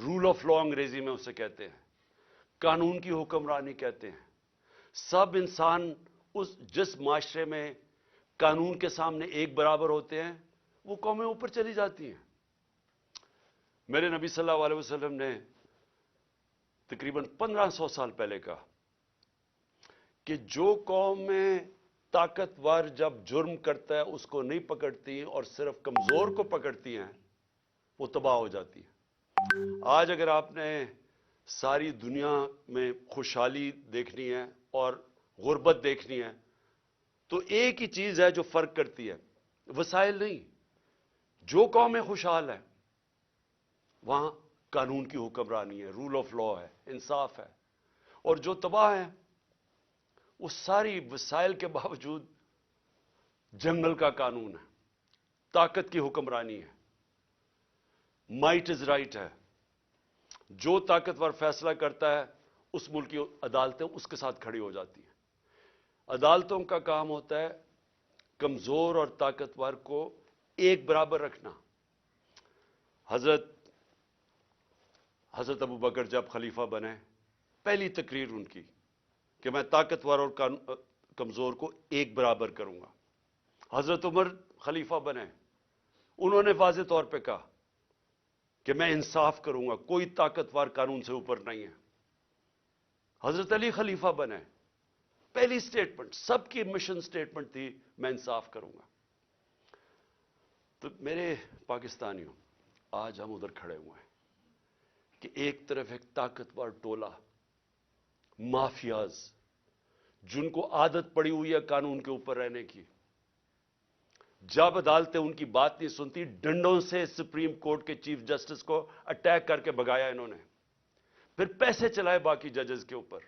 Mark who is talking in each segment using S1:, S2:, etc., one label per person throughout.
S1: Role of law انگریزی میں اسے کہتے ہیں، قانون کی حکمرانی کہتے ہیں۔ سب انسان جس معاشرے میں قانون کے سامنے ایک برابر ہوتے ہیں وہ قومیں اوپر چلی جاتی ہیں۔ میرے نبی صلی اللہ علیہ وسلم نے تقریباً 1500 سال پہلے کہا کہ جو قوم میں طاقتور جب جرم کرتا ہے اس کو نہیں پکڑتی اور صرف کمزور کو پکڑتی ہیں وہ تباہ ہو جاتی ہے۔ آج اگر آپ نے ساری دنیا میں خوشحالی دیکھنی ہے اور غربت دیکھنی ہے تو ایک ہی چیز ہے جو فرق کرتی ہے، وسائل نہیں۔ جو قومیں خوشحال ہیں وہاں قانون کی حکمرانی ہے، رول آف لا ہے، انصاف ہے، اور جو تباہ ہیں وہ ساری وسائل کے باوجود جنگل کا قانون ہے، طاقت کی حکمرانی ہے، مائٹ از رائٹ ہے۔ جو طاقتور فیصلہ کرتا ہے اس ملک کی عدالتیں اس کے ساتھ کھڑی ہو جاتی ہیں۔ عدالتوں کا کام ہوتا ہے کمزور اور طاقتور کو ایک برابر رکھنا۔ حضرت ابو بکر جب خلیفہ بنے پہلی تقریر ان کی کہ میں طاقتور اور کمزور کو ایک برابر کروں گا۔ حضرت عمر خلیفہ بنے، انہوں نے واضح طور پہ کہا کہ میں انصاف کروں گا، کوئی طاقتور قانون سے اوپر نہیں ہے۔ حضرت علی خلیفہ بنے، پہلی سٹیٹمنٹ، سب کی مشن سٹیٹمنٹ تھی میں انصاف کروں گا۔ تو میرے پاکستانیوں، آج ہم ادھر کھڑے ہوئے ہیں کہ ایک طرف ایک طاقتور ٹولہ، مافیاز، جن کو عادت پڑی ہوئی ہے قانون کے اوپر رہنے کی، جب عدالتیں ان کی بات نہیں سنتی ڈنڈوں سے سپریم کورٹ کے چیف جسٹس کو اٹیک کر کے بھگایا انہوں نے، پھر پیسے چلائے باقی ججز کے اوپر،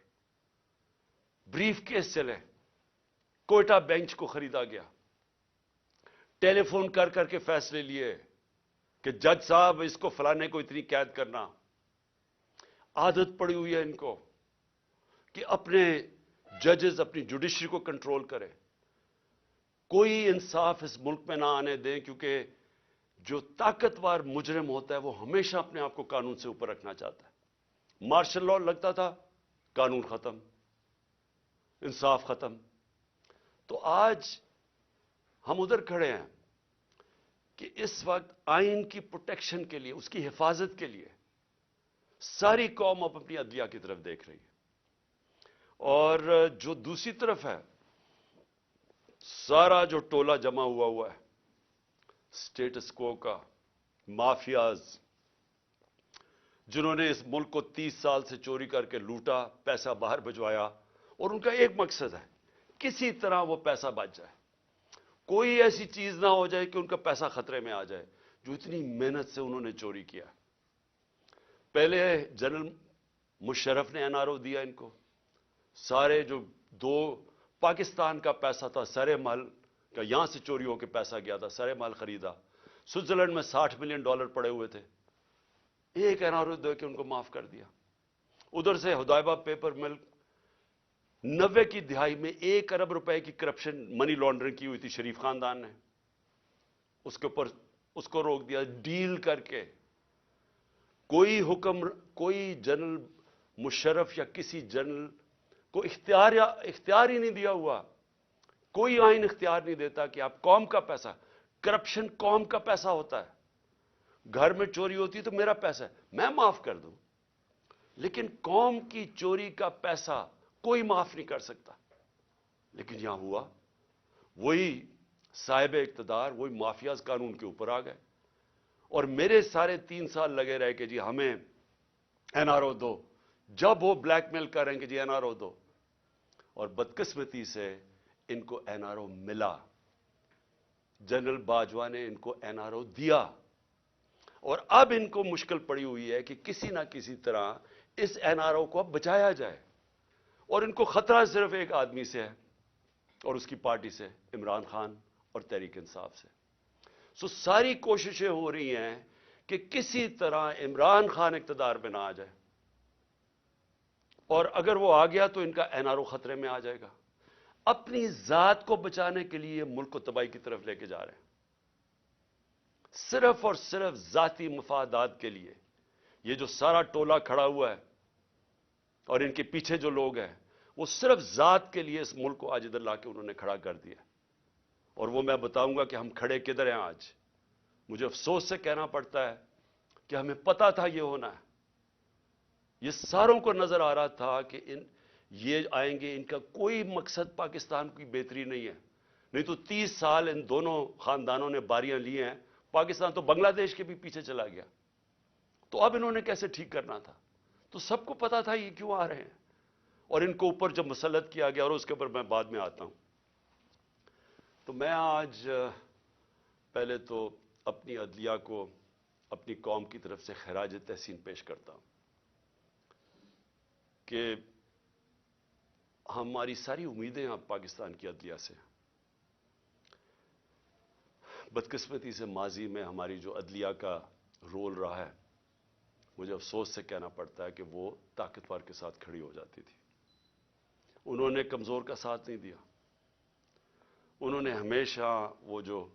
S1: بریف کیس چلے، کوئٹہ بینچ کو خریدا گیا، ٹیلی فون کر کر کے فیصلے لیے کہ جج صاحب اس کو فلانے کو اتنی قید کرنا۔ عادت پڑی ہوئی ہے ان کو کہ اپنے ججز اپنی جوڈیشری کو کنٹرول کرے، کوئی انصاف اس ملک میں نہ آنے دیں، کیونکہ جو طاقتور مجرم ہوتا ہے وہ ہمیشہ اپنے آپ کو قانون سے اوپر رکھنا چاہتا ہے۔ مارشل لا لگتا تھا، قانون ختم، انصاف ختم۔ تو آج ہم ادھر کھڑے ہیں کہ اس وقت آئین کی پروٹیکشن کے لیے، اس کی حفاظت کے لیے ساری قوم اب اپنی عدلیہ کی طرف دیکھ رہی ہے، اور جو دوسری طرف ہے سارا جو ٹولہ جمع ہوا ہے سٹیٹس کو کا، مافیاز، جنہوں نے اس ملک کو 30 سال سے چوری کر کے لوٹا، پیسہ باہر بھجوایا، اور ان کا ایک مقصد ہے کسی طرح وہ پیسہ بچ جائے، کوئی ایسی چیز نہ ہو جائے کہ ان کا پیسہ خطرے میں آ جائے جو اتنی محنت سے انہوں نے چوری کیا۔ پہلے جنرل مشرف نے این آر او دیا ان کو، سارے جو دو پاکستان کا پیسہ تھا سرے مال کا، یہاں سے چوری ہو کے پیسہ گیا تھا، سرے مال خریدا، سوئٹزرلینڈ میں $60 ملین پڑے ہوئے تھے، ایک این آر او دے کے ان کو معاف کر دیا۔ ادھر سے ہدایبہ پیپر مل 90 کی دہائی میں $1 ارب کی کرپشن منی لانڈرنگ کی ہوئی تھی شریف خاندان نے، اس کے اوپر اس کو روک دیا ڈیل کر کے۔ کوئی حکم، کوئی جنرل مشرف یا کسی جنرل کو اختیار ہی نہیں دیا ہوا، کوئی آئین اختیار نہیں دیتا کہ آپ قوم کا پیسہ، کرپشن قوم کا پیسہ ہوتا ہے، گھر میں چوری ہوتی ہے تو میرا پیسہ ہے میں معاف کر دوں، لیکن قوم کی چوری کا پیسہ کوئی معاف نہیں کر سکتا۔ لیکن یہاں ہوا، وہی صاحب اقتدار، وہی مافیاز قانون کے اوپر آ گئے، اور میرے سارے 3 سال لگے رہے کہ جی ہمیں این آر او دو، جب وہ بلیک میل کریں کہ جی این آر او دو، اور بدقسمتی سے ان کو این آر او ملا، جنرل باجوہ نے ان کو این آر او دیا، اور اب ان کو مشکل پڑی ہوئی ہے کہ کسی نہ کسی طرح اس این آر او کو اب بچایا جائے، اور ان کو خطرہ صرف ایک آدمی سے ہے اور اس کی پارٹی سے، عمران خان اور تحریک انصاف سے۔ ساری کوششیں ہو رہی ہیں کہ کسی طرح عمران خان اقتدار پہ نہ آ جائے، اور اگر وہ آ گیا تو ان کا این آر او خطرے میں آ جائے گا۔ اپنی ذات کو بچانے کے لیے ملک کو تباہی کی طرف لے کے جا رہے ہیں، صرف اور صرف ذاتی مفادات کے لیے یہ جو سارا ٹولہ کھڑا ہوا ہے اور ان کے پیچھے جو لوگ ہیں وہ صرف ذات کے لیے اس ملک کو آج ادھر لا کے انہوں نے کھڑا کر دیا. اور وہ میں بتاؤں گا کہ ہم کھڑے کدھر ہیں آج. مجھے افسوس سے کہنا پڑتا ہے کہ ہمیں پتا تھا یہ ہونا ہے. یہ ساروں کو نظر آ رہا تھا کہ یہ آئیں گے, ان کا کوئی مقصد پاکستان کی بہتری نہیں ہے. نہیں تو 30 سال ان دونوں خاندانوں نے باریاں لی ہیں, پاکستان تو بنگلہ دیش کے بھی پیچھے چلا گیا. تو اب انہوں نے کیسے ٹھیک کرنا تھا؟ تو سب کو پتا تھا یہ کیوں آ رہے ہیں, اور ان کو اوپر جب مسلط کیا گیا, اور اس کے اوپر میں بعد میں آتا ہوں. تو میں آج پہلے تو اپنی عدلیہ کو اپنی قوم کی طرف سے خراج تحسین پیش کرتا ہوں کہ ہماری ساری امیدیں اب پاکستان کی عدلیہ سے. بدقسمتی سے ماضی میں ہماری جو عدلیہ کا رول رہا ہے, مجھے افسوس سے کہنا پڑتا ہے کہ وہ طاقتور کے ساتھ کھڑی ہو جاتی تھی. انہوں نے کمزور کا ساتھ نہیں دیا. انہوں نے ہمیشہ وہ جو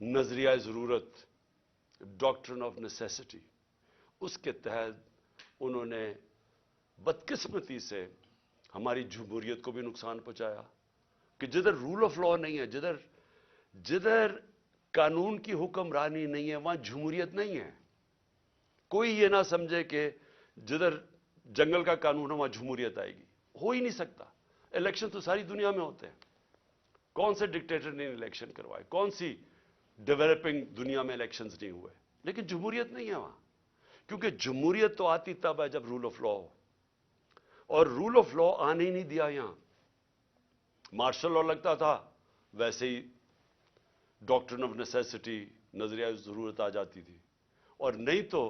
S1: نظریہ ضرورت, ڈاکٹرن آف نیسیسٹی, اس کے تحت انہوں نے بدقسمتی سے ہماری جمہوریت کو بھی نقصان پہنچایا. کہ جدھر رول آف لا نہیں ہے, جدھر قانون کی حکمرانی نہیں ہے, وہاں جمہوریت نہیں ہے. کوئی یہ نہ سمجھے کہ جدھر جنگل کا قانون ہے وہاں جمہوریت آئے گی. ہو ہی نہیں سکتا. الیکشن تو ساری دنیا میں ہوتے ہیں. کون سے ڈکٹیٹر نے الیکشن کروائے؟ کون سی ڈیولپنگ دنیا میں الیکشنز نہیں ہوئے؟ لیکن جمہوریت نہیں ہے وہاں. کیونکہ جمہوریت تو آتی تب ہے جب رول آف لا ہو, اور رول آف لا آنے ہی نہیں دیا یہاں. مارشل لا لگتا تھا, ویسے ہی ڈاکٹرن آف نیسیسٹی, نظریہ ضرورت آ جاتی تھی. اور نہیں تو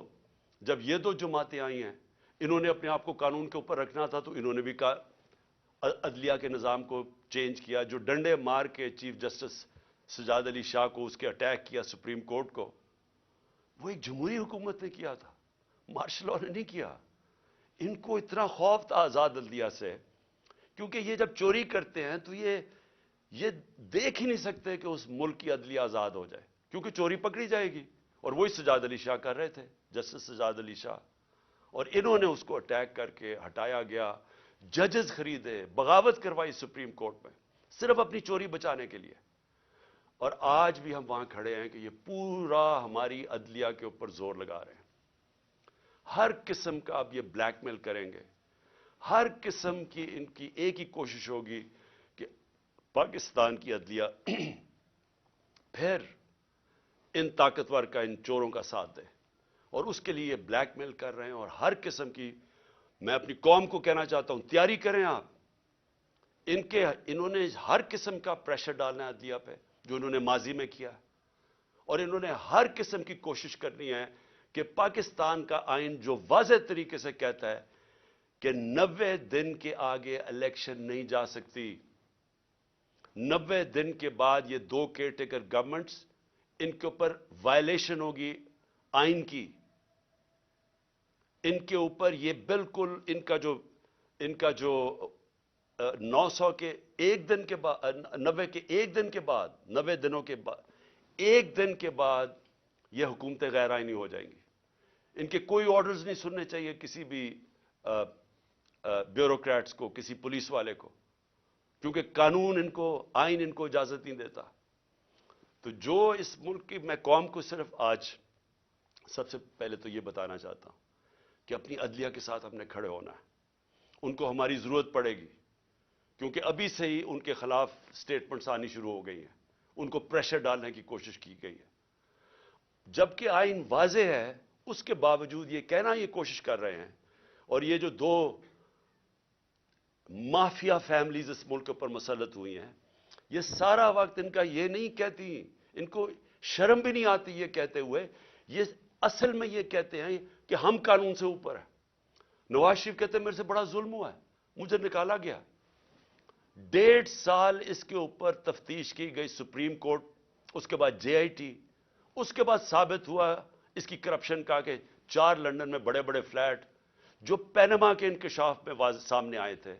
S1: جب یہ دو جماعتیں آئی ہیں, انہوں نے اپنے آپ کو قانون کے اوپر رکھنا تھا, تو انہوں نے بھی عدلیہ کے نظام کو چینج کیا. جو ڈنڈے مار کے چیف جسٹس سجاد علی شاہ کو اس کے اٹیک کیا سپریم کورٹ کو, وہ ایک جمہوری حکومت نے کیا تھا, مارشل لا نے نہیں کیا. ان کو اتنا خوف تھا آزاد عدلیہ سے, کیونکہ یہ جب چوری کرتے ہیں تو یہ دیکھ ہی نہیں سکتے کہ اس ملک کی عدلیہ آزاد ہو جائے, کیونکہ چوری پکڑی جائے گی. اور وہی سجاد علی شاہ کر رہے تھے, جسٹس سجاد علی شاہ. اور انہوں نے اس کو اٹیک کر کے ہٹایا گیا. ججز خریدے, بغاوت کروائی سپریم کورٹ میں, صرف اپنی چوری بچانے کے لیے. اور آج بھی ہم وہاں کھڑے ہیں کہ یہ پورا ہماری عدلیہ کے اوپر زور لگا رہے ہیں. ہر قسم کا اب یہ بلیک میل کریں گے. ہر قسم کی ان کی ایک ہی کوشش ہوگی کہ پاکستان کی عدلیہ پھر ان طاقتور کا, ان چوروں کا ساتھ دے. اور اس کے لیے یہ بلیک میل کر رہے ہیں. اور ہر قسم کی, میں اپنی قوم کو کہنا چاہتا ہوں, تیاری کریں آپ. انہوں نے ہر قسم کا پریشر ڈالنا ہے عدلیہ پہ, جو انہوں نے ماضی میں کیا. اور انہوں نے ہر قسم کی کوشش کرنی ہے کہ پاکستان کا آئین جو واضح طریقے سے کہتا ہے کہ 90 دن کے آگے الیکشن نہیں جا سکتی. 90 دن کے بعد یہ دو کیئر ٹیکر گورنمنٹس, ان کے اوپر وائلیشن ہوگی آئین کی. ان کے اوپر یہ بالکل ان کا جو 900 کے ایک دن کے بعد, 90 کے ایک دن کے بعد, 90 دنوں کے بعد, ایک دن کے بعد یہ حکومتیں غیر آئینی ہو جائیں گی. ان کے کوئی آرڈرز نہیں سننے چاہیے کسی بھی بیوروکریٹس کو, کسی پولیس والے کو, کیونکہ قانون ان کو, آئین ان کو اجازت نہیں دیتا. تو جو اس ملک کی, میں قوم کو صرف آج سب سے پہلے تو یہ بتانا چاہتا ہوں کہ اپنی عدلیہ کے ساتھ ہم نے کھڑے ہونا ہے. ان کو ہماری ضرورت پڑے گی, کیونکہ ابھی سے ہی ان کے خلاف سٹیٹمنٹس آنی شروع ہو گئی ہیں. ان کو پریشر ڈالنے کی کوشش کی گئی ہے. جبکہ آئین واضح ہے, اس کے باوجود یہ کہنا یہ کوشش کر رہے ہیں. اور یہ جو دو مافیا فیملیز اس ملک پر مسلط ہوئی ہیں, یہ سارا وقت ان کا یہ نہیں کہتی, ان کو شرم بھی نہیں آتی یہ کہتے ہوئے. یہ اصل میں یہ کہتے ہیں کہ ہم قانون سے اوپر ہیں. نواز شریف کہتے ہیں میرے سے بڑا ظلم ہوا ہے, مجھے نکالا گیا. 1.5 سال اس کے اوپر تفتیش کی گئی سپریم کورٹ, اس کے بعد جے آئی ٹی, اس کے بعد ثابت ہوا اس کی کرپشن کا کہ 4 لندن میں بڑے بڑے فلیٹ جو پینما کے انکشاف میں سامنے آئے تھے,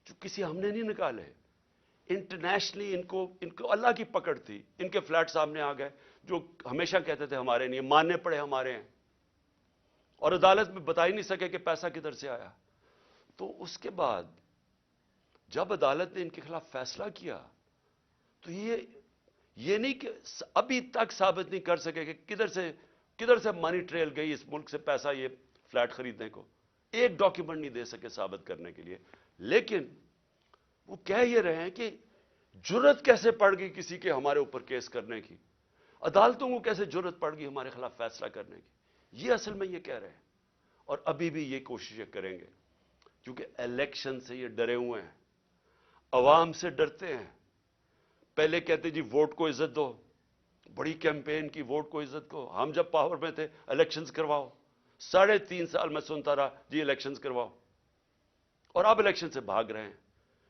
S1: جو کسی ہم نے نہیں نکالے. انٹرنیشنلی ان کو اللہ کی پکڑ تھی, ان کے فلیٹ سامنے آ گئے جو ہمیشہ کہتے تھے ہمارے نہیں, ماننے پڑے ہمارے ہیں. اور عدالت میں بتا ہی نہیں سکے کہ پیسہ کدھر سے آیا. تو اس کے بعد جب عدالت نے ان کے خلاف فیصلہ کیا تو یہ نہیں کہ ابھی تک ثابت نہیں کر سکے کہ کدھر سے منی ٹریل گئی اس ملک سے پیسہ یہ فلیٹ خریدنے کو. ایک ڈاکیومنٹ نہیں دے سکے ثابت کرنے کے لیے. لیکن وہ کہہ یہ رہے ہیں کہ جرت کیسے پڑ گئی کسی کے ہمارے اوپر کیس کرنے کی, عدالتوں کو کیسے جرت پڑ گئی ہمارے خلاف فیصلہ کرنے کی. یہ اصل میں یہ کہہ رہے ہیں, اور ابھی بھی یہ کوششیں کریں گے کیونکہ الیکشن سے یہ ڈرے ہوئے ہیں, عوام سے ڈرتے ہیں. پہلے کہتے جی ووٹ کو عزت دو, بڑی کیمپین کی ووٹ کو عزت کو. ہم جب پاور میں تھے الیکشنز کرواؤ, 3.5 سال میں سنتا رہا جی الیکشنز کرواؤ, اور اب الیکشن سے بھاگ رہے ہیں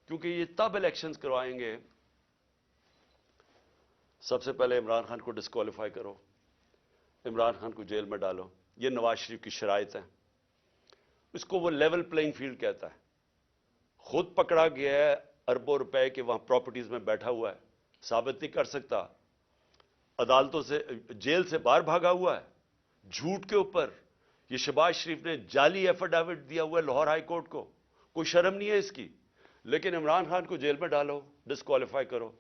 S1: کیونکہ یہ تب الیکشنز کروائیں گے. سب سے پہلے عمران خان کو ڈسکوالیفائی کرو, عمران خان کو جیل میں ڈالو. یہ نواز شریف کی شرائط ہیں. اس کو وہ لیول پلینگ فیلڈ کہتا ہے. خود پکڑا گیا ہے اربوں روپے کے وہاں پراپرٹیز میں بیٹھا ہوا ہے, ثابت نہیں کر سکتا. عدالتوں سے جیل سے باہر بھاگا ہوا ہے جھوٹ کے اوپر. یہ شہباز شریف نے جعلی ایفیڈیوٹ دیا ہوا ہے لاہور ہائی کورٹ کو, کوئی شرم نہیں ہے اس کی. لیکن عمران خان کو جیل میں ڈالو, ڈسکوالیفائی کرو.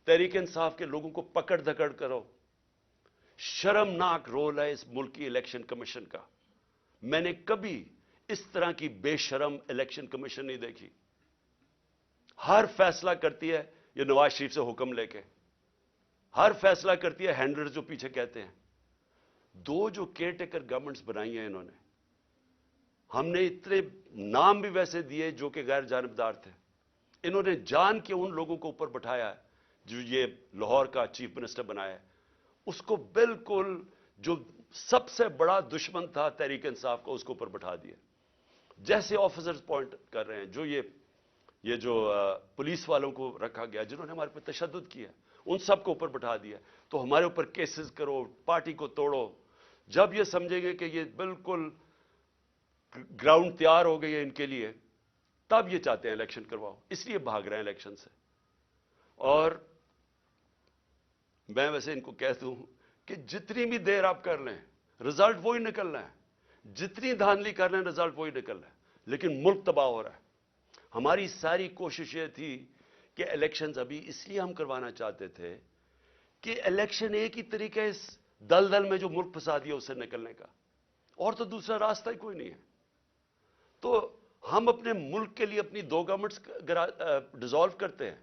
S1: تحریک انصاف کے لوگوں کو پکڑ دھکڑ کرو. شرمناک رول ہے اس ملک کی الیکشن کمیشن کا. میں نے کبھی اس طرح کی بے شرم الیکشن کمیشن نہیں دیکھی. ہر فیصلہ کرتی ہے یہ نواز شریف سے حکم لے کے, ہر فیصلہ کرتی ہے ہینڈلر جو پیچھے کہتے ہیں. 2 جو کیئر ٹیکر گورنمنٹس بنائی ہیں انہوں نے, ہم نے اتنے نام بھی ویسے دیے جو کہ غیر جانبدار تھے. انہوں نے جان کے ان لوگوں کو اوپر بٹھایا ہے جو یہ لاہور کا چیف منسٹر بنایا ہے. اس کو بالکل جو سب سے بڑا دشمن تھا تحریک انصاف کو, اس کو اوپر بٹھا دیا. جیسے آفیسرز پوائنٹ کر رہے ہیں جو یہ جو پولیس والوں کو رکھا گیا جنہوں نے ہمارے پہ تشدد کیا, ان سب کو اوپر بٹھا دیا. تو ہمارے اوپر کیسز کرو, پارٹی کو توڑو. جب یہ سمجھیں گے کہ یہ بالکل گراؤنڈ تیار ہو گئی ہے ان کے لیے, تب یہ چاہتے ہیں الیکشن کرواؤ. اس لیے بھاگ رہے ہیں الیکشن سے. اور میں ویسے ان کو کہتا ہوں کہ جتنی بھی دیر آپ کر لیں رزلٹ وہی نکلنا ہے, جتنی دھاندلی کر لیں رزلٹ وہی نکلنا ہے. لیکن ملک تباہ ہو رہا ہے. ہماری ساری کوشش یہ تھی کہ الیکشنز ابھی اس لیے ہم کروانا چاہتے تھے کہ الیکشن ایک ہی طریقہ اس دلدل میں جو ملک پھنسا دیا اس سے نکلنے کا, اور تو دوسرا راستہ ہی کوئی نہیں ہے. تو ہم اپنے ملک کے لیے اپنی 2 گورنمنٹس ڈیزالو کرتے ہیں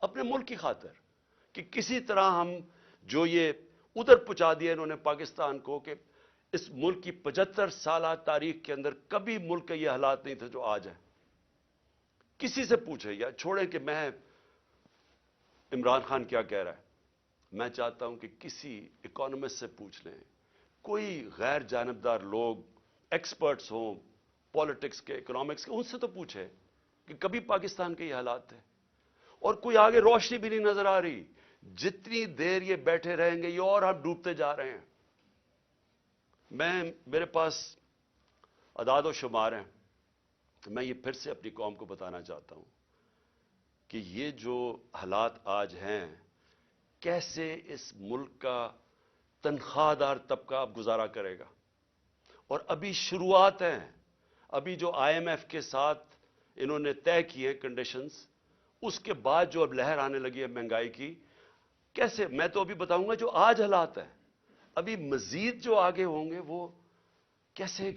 S1: اپنے ملک کی خاطر, کہ کسی طرح ہم جو یہ ادھر پہنچا دیا انہوں نے پاکستان کو, کہ اس ملک کی 75 سالہ تاریخ کے اندر کبھی ملک کے یہ حالات نہیں تھے جو آج ہیں. کسی سے پوچھیں یا چھوڑیں کہ میں عمران خان کیا کہہ رہا ہے, میں چاہتا ہوں کہ کسی اکانومسٹ سے پوچھ لیں, کوئی غیر جانبدار لوگ ایکسپرٹس ہوں پالیٹکس کے, اکنامکس کے, ان سے تو پوچھیں کہ کبھی پاکستان کے یہ حالات تھے. اور کوئی آگے روشنی بھی نہیں نظر آ رہی. جتنی دیر یہ بیٹھے رہیں گے یہ اور ہم ڈوبتے جا رہے ہیں. میرے پاس اعداد و شمار ہیں, میں یہ پھر سے اپنی قوم کو بتانا چاہتا ہوں کہ یہ جو حالات آج ہیں, کیسے اس ملک کا تنخواہ دار طبقہ اب گزارا کرے گا. اور ابھی شروعات ہیں, ابھی جو IMF کے ساتھ انہوں نے طے کیے کنڈیشنز, اس کے بعد جو اب لہر آنے لگی ہے مہنگائی کی, کیسے, میں تو ابھی بتاؤں گا جو آج حالات ہیں, ابھی مزید جو آگے ہوں گے وہ کیسے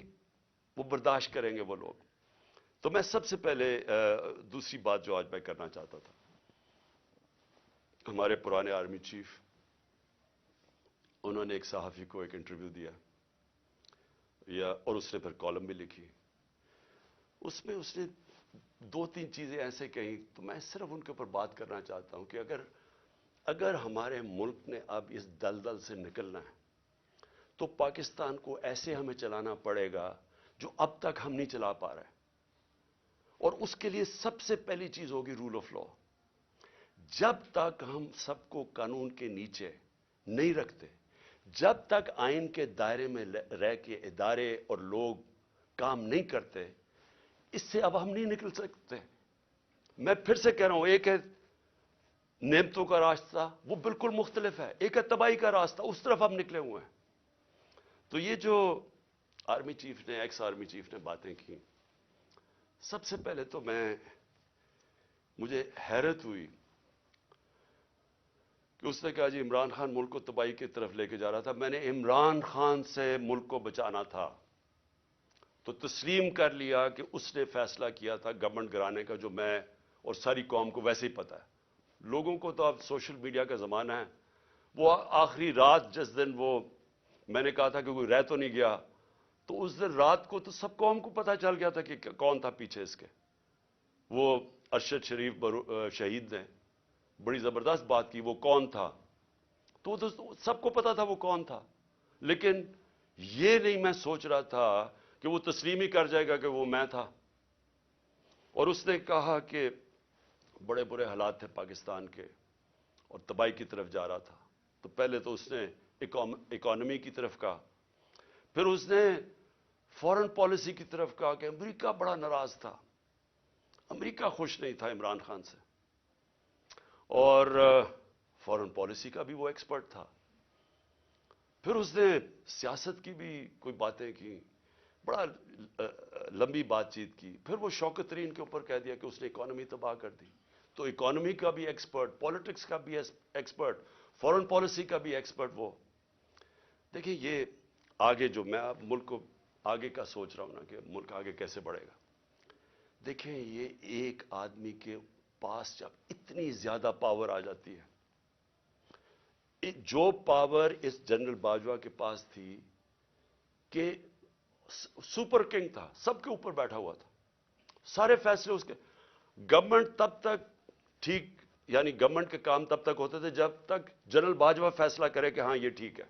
S1: وہ برداشت کریں گے وہ لوگ. تو میں سب سے پہلے دوسری بات جو آج میں کرنا چاہتا تھا, ہمارے پرانے آرمی چیف, انہوں نے ایک صحافی کو ایک انٹرویو دیا اور اس نے پھر کالم بھی لکھی. اس میں اس نے 2-3 چیزیں ایسے کہیں, تو میں صرف ان کے اوپر بات کرنا چاہتا ہوں کہ اگر ہمارے ملک نے اب اس دلدل سے نکلنا ہے تو پاکستان کو ایسے ہمیں چلانا پڑے گا جو اب تک ہم نہیں چلا پا رہے. اور اس کے لیے سب سے پہلی چیز ہوگی رول آف لا. جب تک ہم سب کو قانون کے نیچے نہیں رکھتے, جب تک آئین کے دائرے میں رہ کے ادارے اور لوگ کام نہیں کرتے, اس سے اب ہم نہیں نکل سکتے. میں پھر سے کہہ رہا ہوں, ایک ہے نعمتوں کا راستہ, وہ بالکل مختلف ہے. ایک ہے تباہی کا راستہ, اس طرف ہم نکلے ہوئے ہیں. تو یہ جو آرمی چیف نے، ایکس آرمی چیف نے باتیں کی. سب سے پہلے تو مجھے حیرت ہوئی کہ اس نے کہا جی عمران خان ملک کو تباہی کی طرف لے کے جا رہا تھا. میں نے عمران خان سے ملک کو بچانا تھا تو تسلیم کر لیا کہ اس نے فیصلہ کیا تھا گورنمنٹ گرانے کا، جو میں اور ساری قوم کو ویسے ہی پتا ہے. لوگوں کو تو اب سوشل میڈیا کا زمانہ ہے. وہ آخری رات جس دن میں نے کہا تھا کہ کوئی رہ تو نہیں گیا، تو اس دن رات کو تو سب قوم کو پتا چل گیا تھا کہ کون تھا پیچھے اس کے. وہ ارشد شریف شہید نے بڑی زبردست بات کی، وہ کون تھا تو سب کو پتا تھا وہ کون تھا. لیکن یہ نہیں میں سوچ رہا تھا کہ وہ تسلیم ہی کر جائے گا کہ وہ میں تھا. اور اس نے کہا کہ بڑے برے حالات تھے پاکستان کے اور تباہی کی طرف جا رہا تھا. تو پہلے تو اس نے اکانومی کی طرف کہا، پھر اس نے فورن پالیسی کی طرف کہا کہ امریکہ بڑا ناراض تھا، امریکہ خوش نہیں تھا عمران خان سے، اور فورن پالیسی کا بھی وہ ایکسپرٹ تھا. پھر اس نے سیاست کی بھی کوئی باتیں کی، بڑا لمبی بات چیت کی. پھر وہ شوکت ترین کے اوپر کہہ دیا کہ اس نے اکانومی تباہ کر دی. تو اکانومی کا بھی ایکسپرٹ، پالیٹکس کا بھی ایکسپرٹ، فورن پالیسی کا بھی ایکسپرٹ وہ. دیکھیں یہ آگے جو میں اب ملک کو آگے کا سوچ رہا ہوں نا کہ ملک آگے کیسے بڑھے گا. دیکھیں یہ ایک آدمی کے پاس جب اتنی زیادہ پاور آ جاتی ہے، جو پاور اس جنرل باجوہ کے پاس تھی کہ سپر کنگ تھا، سب کے اوپر بیٹھا ہوا تھا، سارے فیصلے اس کے. گورنمنٹ تب تک ٹھیک، یعنی گورنمنٹ کے کام تب تک ہوتے تھے جب تک جنرل باجوہ فیصلہ کرے کہ ہاں یہ ٹھیک ہے.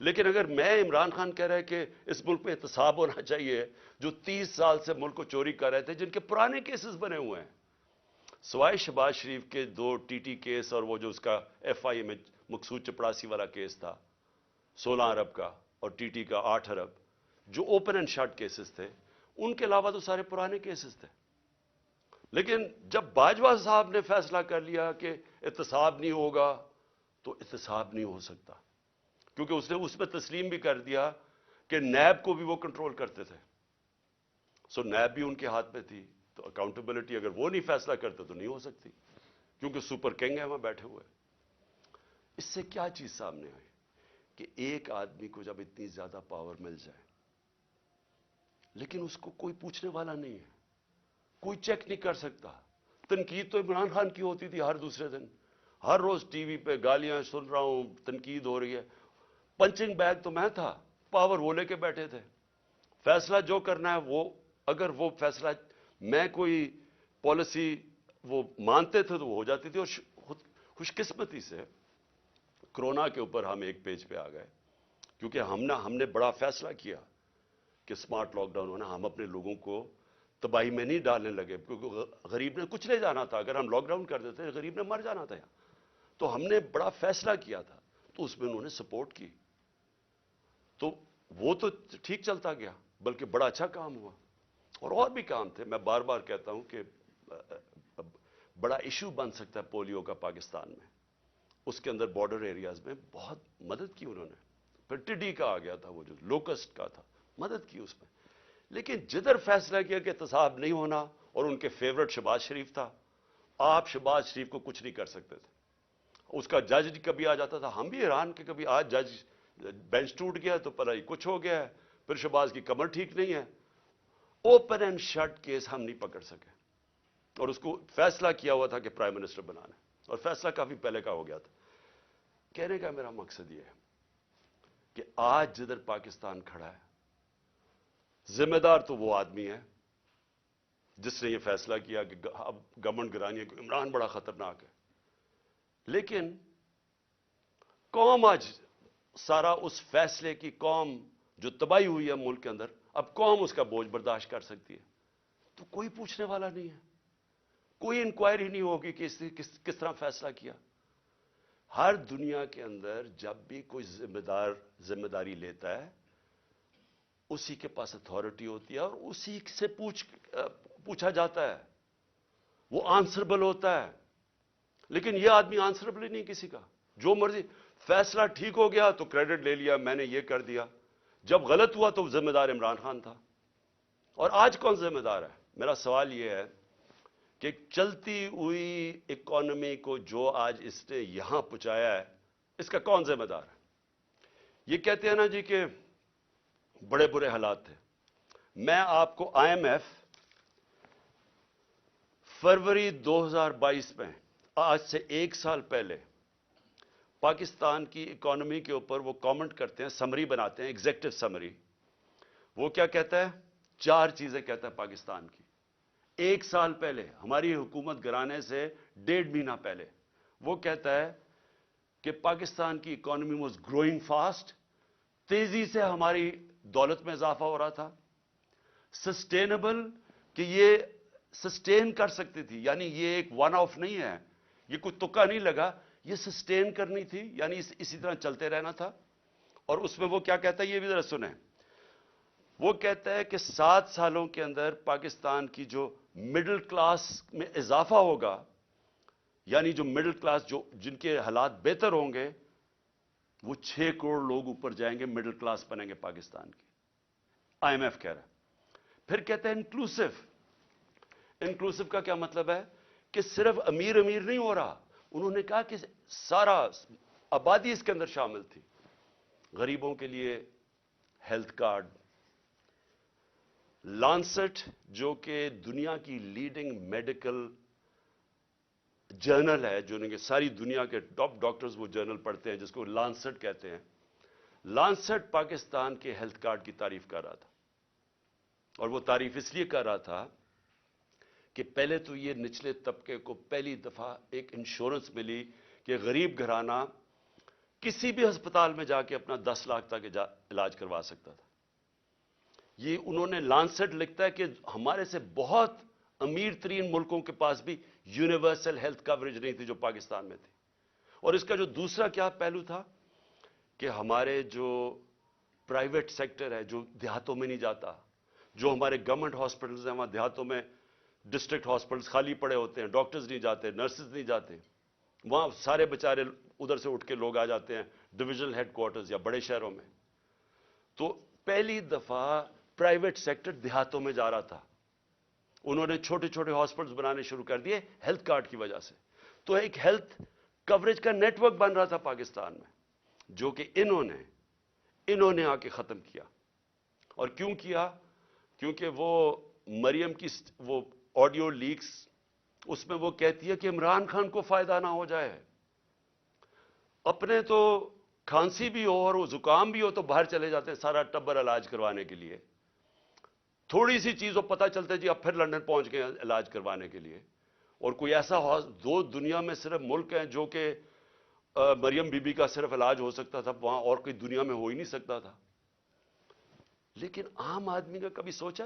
S1: لیکن اگر میں عمران خان کہہ رہے کہ اس ملک میں احتساب ہونا چاہیے، جو 30 سال سے ملک کو چوری کر رہے تھے، جن کے پرانے کیسز بنے ہوئے ہیں، سوائے شہباز شریف کے 2 ٹی ٹی کیس اور وہ جو اس کا ایف آئی اے میں مقصود چپڑاسی والا کیس تھا 16 ارب کا، اور ٹی ٹی کا 8 ارب، جو اوپن اینڈ شٹ کیسز تھے، ان کے علاوہ تو سارے پرانے کیسز تھے. لیکن جب باجوہ صاحب نے فیصلہ کر لیا کہ احتساب نہیں ہوگا، تو احتساب نہیں ہو سکتا، کیونکہ اس نے اس میں تسلیم بھی کر دیا کہ نیب کو بھی وہ کنٹرول کرتے تھے. سو نیب بھی ان کے ہاتھ میں تھی، تو اکاؤنٹیبلٹی اگر وہ نہیں فیصلہ کرتے تو نہیں ہو سکتی، کیونکہ سپر کنگ ہے وہاں بیٹھے ہوئے. اس سے کیا چیز سامنے آئی کہ ایک آدمی کو جب اتنی زیادہ پاور مل جائے لیکن اس کو کوئی پوچھنے والا نہیں ہے، کوئی چیک نہیں کر سکتا. تنقید تو عمران خان کی ہوتی تھی ہر دوسرے دن، ہر روز ٹی وی پہ گالیاں سن رہا ہوں، تنقید ہو رہی ہے. پنچنگ بیگ تو میں تھا، پاور وہ لے کے بیٹھے تھے. فیصلہ جو کرنا ہے وہ، اگر وہ فیصلہ میں کوئی پالیسی وہ مانتے تھے تو وہ ہو جاتی تھی. اور خوش قسمتی سے کرونا کے اوپر ہم ایک پیج پہ آ گئے، کیونکہ ہم نے بڑا فیصلہ کیا کہ سمارٹ لاک ڈاؤن ہونا. ہم اپنے لوگوں کو تباہی میں نہیں ڈالنے لگے، کیونکہ غریب نے کچھ لے جانا تھا. اگر ہم لاک ڈاؤن کر دیتے غریب نے مر جانا تھا. تو ہم نے بڑا فیصلہ کیا تھا، تو اس میں انہوں نے سپورٹ کی، تو وہ تو ٹھیک چلتا گیا، بلکہ بڑا اچھا کام ہوا. اور بھی کام تھے. میں بار بار کہتا ہوں کہ بڑا ایشو بن سکتا ہے پولیو کا پاکستان میں. اس کے اندر بارڈر ایریاز میں بہت مدد کی انہوں نے. پھر ٹڈی کا آ گیا تھا، وہ جو لوکسٹ کا تھا، مدد کی اس میں. لیکن جدھر فیصلہ کیا کہ احتساب نہیں ہونا، اور ان کے فیورٹ شہباز شریف تھا، آپ شہباز شریف کو کچھ نہیں کر سکتے تھے. اس کا جج کبھی آ جاتا تھا، ہم بھی حیران کہ کبھی آج جج بینچ ٹوٹ گیا تو پتہ ہی کچھ ہو گیا ہے، پھر شہباز کی کمر ٹھیک نہیں ہے. اوپن اینڈ شٹ کیس ہم نہیں پکڑ سکے، اور اس کو فیصلہ کیا ہوا تھا کہ پرائم منسٹر بنانا، اور فیصلہ کافی پہلے کا ہو گیا تھا. کہنے کا میرا مقصد یہ ہے کہ آج جدھر پاکستان کھڑا ہے، ذمہ دار تو وہ آدمی ہے جس نے یہ فیصلہ کیا کہ اب گورنمنٹ گرانی ہے، عمران بڑا خطرناک ہے. لیکن قوم آج سارا اس فیصلے کی، قوم جو تباہی ہوئی ہے ملک کے اندر، اب قوم اس کا بوجھ برداشت کر سکتی ہے. تو کوئی پوچھنے والا نہیں ہے، کوئی انکوائری نہیں ہوگی کہ کس طرح فیصلہ کیا. ہر دنیا کے اندر جب بھی کوئی ذمہ داری لیتا ہے، اسی کے پاس اتھارٹی ہوتی ہے اور اسی سے پوچھا جاتا ہے، وہ آنسربل ہوتا ہے. لیکن یہ آدمی آنسربل ہی نہیں کسی کا، جو مرضی. فیصلہ ٹھیک ہو گیا تو کریڈٹ لے لیا، میں نے یہ کر دیا. جب غلط ہوا تو ذمہ دار عمران خان تھا. اور آج کون ذمہ دار ہے؟ میرا سوال یہ ہے کہ چلتی ہوئی اکانومی کو جو آج اس نے یہاں پہنچایا ہے, اس کا کون ذمہ دار ہے؟ یہ کہتے ہیں نا جی کہ بڑے برے حالات تھے. میں آپ کو آئی ایم ایف فروری 2022 میں, آج سے 1 سال پہلے, پاکستان کی اکانومی کے اوپر وہ کامنٹ کرتے ہیں, سمری بناتے ہیں, ایگزیکٹو سمری. وہ کیا کہتا ہے؟ 4 چیزیں کہتا ہے پاکستان کی. 1 سال پہلے, ہماری حکومت گرانے سے 1.5 مہینہ پہلے, وہ کہتا ہے کہ پاکستان کی اکانومی واز گروئنگ فاسٹ, تیزی سے ہماری دولت میں اضافہ ہو رہا تھا. سسٹینیبل, کہ یہ سسٹین کر سکتی تھی, یعنی یہ ایک ون آف نہیں ہے, یہ کوئی تکا نہیں لگا, یہ سسٹین کرنی تھی, یعنی اسی طرح چلتے رہنا تھا. اور اس میں وہ کیا کہتا ہے یہ بھی ذرا سنیں. وہ کہتا ہے کہ 7 سالوں کے اندر پاکستان کی جو مڈل کلاس میں اضافہ ہوگا, یعنی جو مڈل کلاس, جو جن کے حالات بہتر ہوں گے, وہ 6 کروڑ لوگ اوپر جائیں گے, مڈل کلاس بنیں گے پاکستان کی. آئی ایم ایف کہہ رہا ہے. پھر کہتا ہے انکلوسو. انکلوسو کا کیا مطلب ہے؟ کہ صرف امیر امیر نہیں ہو رہا. انہوں نے کہا کہ سارا آبادی اس کے اندر شامل تھی. غریبوں کے لیے ہیلتھ کارڈ, لانسٹ جو کہ دنیا کی لیڈنگ میڈیکل جرنل ہے, جو کہ ساری دنیا کے ٹاپ ڈاکٹرز وہ جرنل پڑھتے ہیں, جس کو لانسٹ کہتے ہیں. لانسٹ پاکستان کے ہیلتھ کارڈ کی تعریف کر رہا تھا, اور وہ تعریف اس لیے کر رہا تھا کہ پہلے تو یہ نچلے طبقے کو پہلی دفعہ ایک انشورنس ملی کہ غریب گھرانہ کسی بھی ہسپتال میں جا کے اپنا 10 لاکھ تک علاج کروا سکتا تھا. یہ انہوں نے, لانسٹ لکھتا ہے کہ ہمارے سے بہت امیر ترین ملکوں کے پاس بھی یونیورسل ہیلتھ کوریج نہیں تھی جو پاکستان میں تھی. اور اس کا جو دوسرا کیا پہلو تھا کہ ہمارے جو پرائیویٹ سیکٹر ہے, جو دیہاتوں میں نہیں جاتا, جو ہمارے گورنمنٹ ہاسپٹلز ہیں وہاں دیہاتوں میں ڈسٹرکٹ ہاسپٹلز خالی پڑے ہوتے ہیں, ڈاکٹرز نہیں جاتے, نرسز نہیں جاتے, وہاں سارے بیچارے ادھر سے اٹھ کے لوگ آ جاتے ہیں ڈویژنل ہیڈ کوارٹرز یا بڑے شہروں میں. تو پہلی دفعہ پرائیویٹ سیکٹر دیہاتوں میں جا رہا تھا. انہوں نے چھوٹے چھوٹے ہاسپٹلز بنانے شروع کر دیے ہیلتھ کارڈ کی وجہ سے. تو ایک ہیلتھ کوریج کا نیٹ ورک بن رہا تھا پاکستان میں, جو کہ انہوں نے آ کے ختم کیا. اور کیوں کیا؟ کیونکہ وہ مریم کی وہ آڈیو لیکس, اس میں وہ کہتی ہے کہ عمران خان کو فائدہ نہ ہو جائے. اپنے تو کھانسی بھی ہو اور زکام بھی ہو تو باہر چلے جاتے ہیں سارا ٹبر علاج کروانے کے لیے. تھوڑی سی چیز ہو پتہ چلتا ہے جی اب پھر لندن پہنچ گئے علاج کروانے کے لیے. اور کوئی ایسا دو دنیا میں صرف ملک ہیں جو کہ مریم بی بی کا صرف علاج ہو سکتا تھا, وہاں اور کوئی دنیا میں ہو ہی نہیں سکتا تھا. لیکن عام آدمی کا کبھی سوچا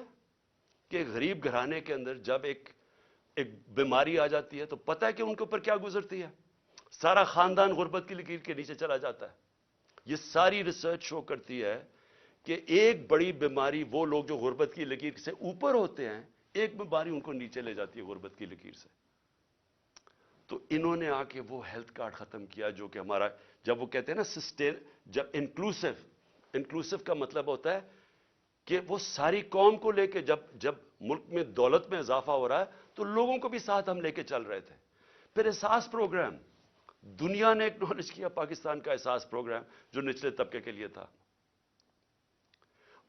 S1: کہ غریب گھرانے کے اندر جب ایک بیماری آ جاتی ہے تو پتہ ہے کہ ان کے اوپر کیا گزرتی ہے؟ سارا خاندان غربت کی لکیر کے نیچے چلا جاتا ہے. یہ ساری ریسرچ شو کرتی ہے کہ ایک بڑی بیماری وہ لوگ جو غربت کی لکیر سے اوپر ہوتے ہیں, ایک بیماری ان کو نیچے لے جاتی ہے غربت کی لکیر سے. تو انہوں نے آ کے وہ ہیلتھ کارڈ ختم کیا جو کہ ہمارا, جب وہ کہتے ہیں نا سسٹین, جب انکلوسو کا مطلب ہوتا ہے کہ وہ ساری قوم کو لے کے, جب ملک میں دولت میں اضافہ ہو رہا ہے تو لوگوں کو بھی ساتھ ہم لے کے چل رہے تھے. پھر احساس پروگرام, دنیا نے ایکنالج کیا پاکستان کا احساس پروگرام جو نچلے طبقے کے لیے تھا.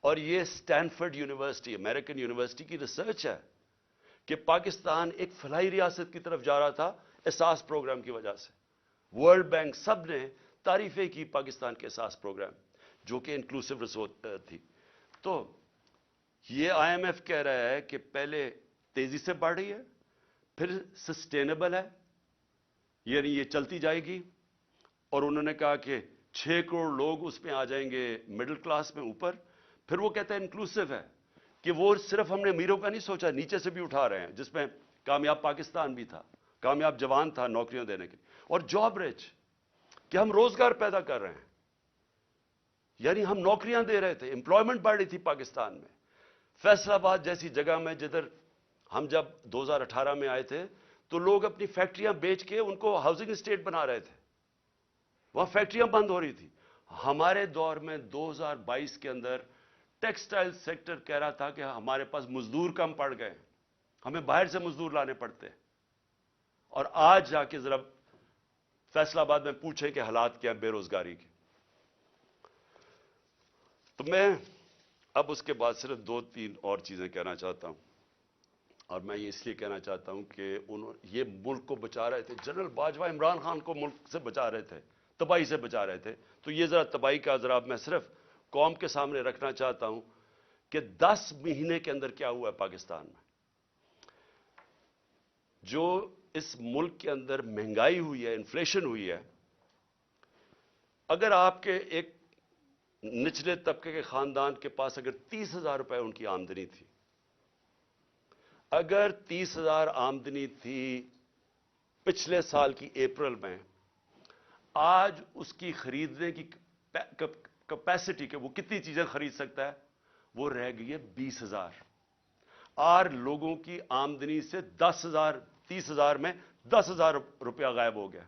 S1: اور یہ اسٹینفورڈ یونیورسٹی, امریکن یونیورسٹی کی ریسرچ ہے کہ پاکستان ایک فلاحی ریاست کی طرف جا رہا تھا احساس پروگرام کی وجہ سے. ورلڈ بینک سب نے تعریفیں کی پاکستان کے احساس پروگرام جو کہ انکلوسو ریسورس تھی. تو یہ آئی ایم ایف کہہ رہا ہے کہ پہلے تیزی سے بڑھ رہی ہے, پھر سسٹینیبل ہے, یعنی یہ چلتی جائے گی. اور انہوں نے کہا کہ 6 کروڑ لوگ اس میں آ جائیں گے مڈل کلاس میں اوپر. پھر وہ کہتا ہے انکلوسو ہے کہ وہ صرف ہم نے امیروں کا نہیں سوچا, نیچے سے بھی اٹھا رہے ہیں, جس میں کامیاب پاکستان بھی تھا, کامیاب جوان تھا نوکریاں دینے کے, اور جاب رچ کہ ہم روزگار پیدا کر رہے ہیں, یعنی ہم نوکریاں دے رہے تھے, امپلائمنٹ بڑھ رہی تھی پاکستان میں. فیصل آباد جیسی جگہ میں جدھر ہم جب 2018 میں آئے تھے تو لوگ اپنی فیکٹریاں بیچ کے ان کو ہاؤسنگ اسٹیٹ بنا رہے تھے, وہاں فیکٹریاں بند ہو رہی تھی. ہمارے دور میں 2022 کے اندر ٹیکسٹائل سیکٹر کہہ رہا تھا کہ ہمارے پاس مزدور کم پڑ گئے، ہمیں باہر سے مزدور لانے پڑتے ہیں۔ اور آج جا کے ذرا فیصل آباد میں پوچھیں کہ حالات کیا ہیں بے روزگاری کے۔ تو میں اب اس کے بعد صرف 2-3 اور چیزیں کہنا چاہتا ہوں، اور میں یہ اس لیے کہنا چاہتا ہوں کہ یہ ملک کو بچا رہے تھے، جنرل باجوہ عمران خان کو ملک سے بچا رہے تھے، تباہی سے بچا رہے تھے۔ تو یہ ذرا تباہی کا ذرا میں صرف قوم کے سامنے رکھنا چاہتا ہوں کہ 10 مہینے کے اندر کیا ہوا ہے پاکستان میں۔ جو اس ملک کے اندر مہنگائی ہوئی ہے، انفلیشن ہوئی ہے، اگر آپ کے ایک نچلے طبقے کے خاندان کے پاس اگر 30,000 روپے ان کی آمدنی تھی، اگر 30,000 آمدنی تھی پچھلے سال کی اپریل میں، آج اس کی خریدنے کی کیپیسٹی کہ وہ کتنی چیزیں خرید سکتا ہے، وہ رہ گئی ہے 20,000۔ اور لوگوں کی آمدنی سے 10,000 30,000 میں 10,000 روپیہ غائب ہو گیا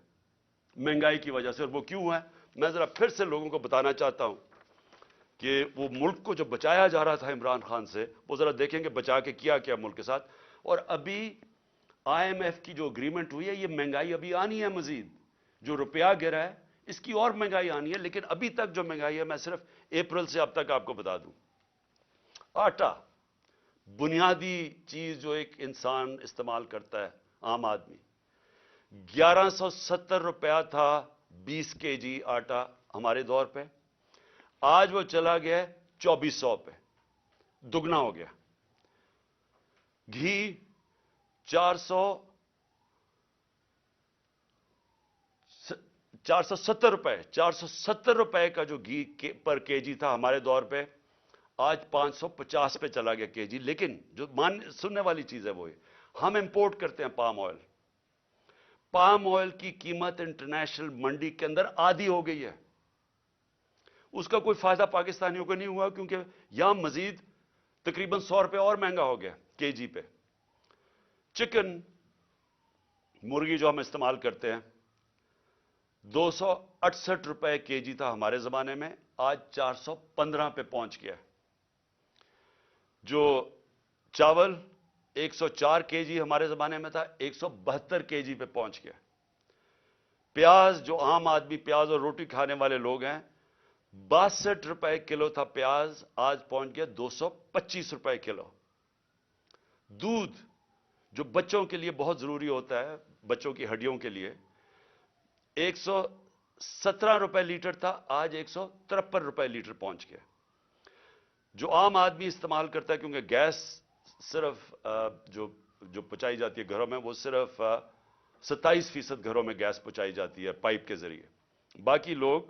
S1: مہنگائی کی وجہ سے۔ اور وہ کیوں ہے؟ میں ذرا پھر سے لوگوں کو بتانا چاہتا ہوں کہ وہ ملک کو جو بچایا جا رہا تھا عمران خان سے، وہ ذرا دیکھیں کہ بچا کے کیا کیا ملک کے ساتھ۔ اور ابھی IMF کی جو اگریمنٹ ہوئی ہے، یہ مہنگائی ابھی آنی ہے مزید، جو روپیہ گرا ہے اس کی اور مہنگائی آنی ہے، لیکن ابھی تک جو مہنگائی ہے میں صرف اپریل سے اب تک آپ کو بتا دوں۔ آٹا، بنیادی چیز جو ایک انسان استعمال کرتا ہے، عام آدمی، 1170 روپیہ تھا 20 kg آٹا ہمارے دور پہ، آج وہ چلا گیا 2400 پہ، دگنا ہو گیا۔ گھی 470 روپے، 470 روپے کا جو گھی پر kg تھا ہمارے دور پہ، آج 550 پہ چلا گیا kg۔ لیکن جو سننے والی چیز ہے وہ ہم امپورٹ کرتے ہیں پام آئل۔ پام آئل کی قیمت انٹرنیشنل منڈی کے اندر آدھی ہو گئی ہے، اس کا کوئی فائدہ پاکستانیوں کو نہیں ہوا، کیونکہ یہاں مزید تقریباً 100 روپے اور مہنگا ہو گیا kg پہ۔ چکن، مرغی جو ہم استعمال کرتے ہیں، 268 روپے kg تھا ہمارے زمانے میں، آج 415 پہ پہنچ گیا۔ جو چاول 104 kg ہمارے زمانے میں تھا، 172 kg پہ پہنچ گیا۔ پیاز، جو عام آدمی پیاز اور روٹی کھانے والے لوگ ہیں، 62 روپے کلو تھا پیاز، آج پہنچ گیا 225 روپے کلو۔ دودھ، جو بچوں کے لیے بہت ضروری ہوتا ہے، بچوں کی ہڈیوں کے لیے، 117 روپے لیٹر تھا، آج 153 روپے لیٹر پہنچ گیا۔ جو عام آدمی استعمال کرتا ہے، کیونکہ گیس صرف جو پہنچائی جاتی ہے گھروں میں، وہ صرف 27% گھروں میں گیس پہنچائی جاتی ہے پائپ کے ذریعے، باقی لوگ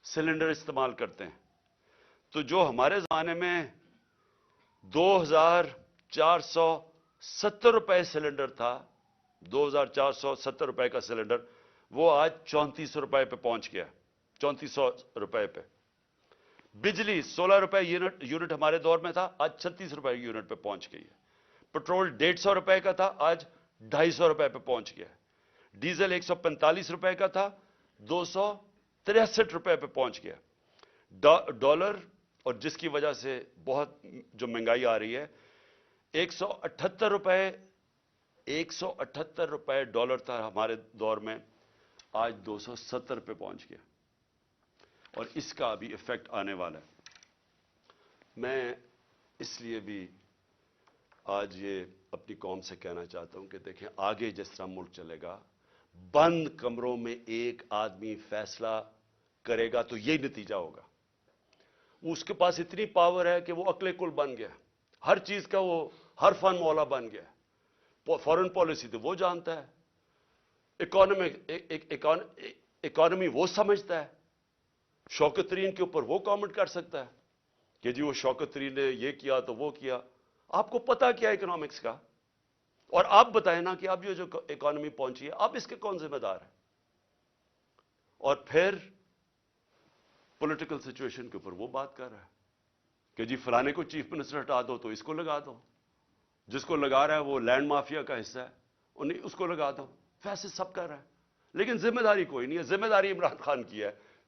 S1: سلنڈر استعمال کرتے ہیں۔ تو جو ہمارے زمانے میں 2470 روپے سلنڈر تھا، 2470 روپے کا سلنڈر، وہ آج 3400 روپے پہ پہنچ گیا، 3400 روپے پہ۔ بجلی 16 روپے یونٹ ہمارے دور میں تھا، آج 36 روپے یونٹ پہ پہنچ گئی ہے۔ پٹرول 150 روپے کا تھا، آج 250 روپے پہ پہنچ گیا۔ ڈیزل 145 روپے کا تھا، 263 روپے پہ پہنچ گیا۔ ڈالر، اور جس کی وجہ سے بہت جو مہنگائی آ رہی ہے، 178 روپے ڈالر تھا ہمارے دور میں، آج 270 پہ پہنچ گیا، اور اس کا بھی ایفیکٹ آنے والا ہے۔ میں اس لیے بھی آج یہ اپنی قوم سے کہنا چاہتا ہوں کہ دیکھیں آگے جس طرح ملک چلے گا، بند کمروں میں ایک آدمی فیصلہ کرے گا تو یہ نتیجہ ہوگا۔ اس کے پاس اتنی پاور ہے کہ وہ عقل کل بن گیا، ہر چیز کا وہ ہر فن مولا بن گیا۔ فارن پالیسی تو وہ جانتا ہے، اکانومی وہ سمجھتا ہے، شوکت ترین کے اوپر وہ کامنٹ کر سکتا ہے کہ جی وہ شوکت ترین نے یہ کیا تو وہ کیا۔ آپ کو پتا کیا اکنامکس کا؟ اور آپ بتائیں نا کہ اب یہ جو اکانومی پہنچی ہے، اب اس کے کون ذمہ دار ہے؟ اور پھر پولیٹیکل سچویشن کے اوپر وہ بات کر رہا ہے کہ جی فلانے کو چیف منسٹر ہٹا دو تو اس کو لگا دو، جس کو لگا رہا ہے وہ لینڈ مافیا کا حصہ ہے، اس کو لگا دو۔ فیصلے سب کر رہا ہے، لیکن ذمہ داری کوئی نہیں ہے۔ ذمہ داری عمران خان کی ہے،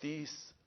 S1: $30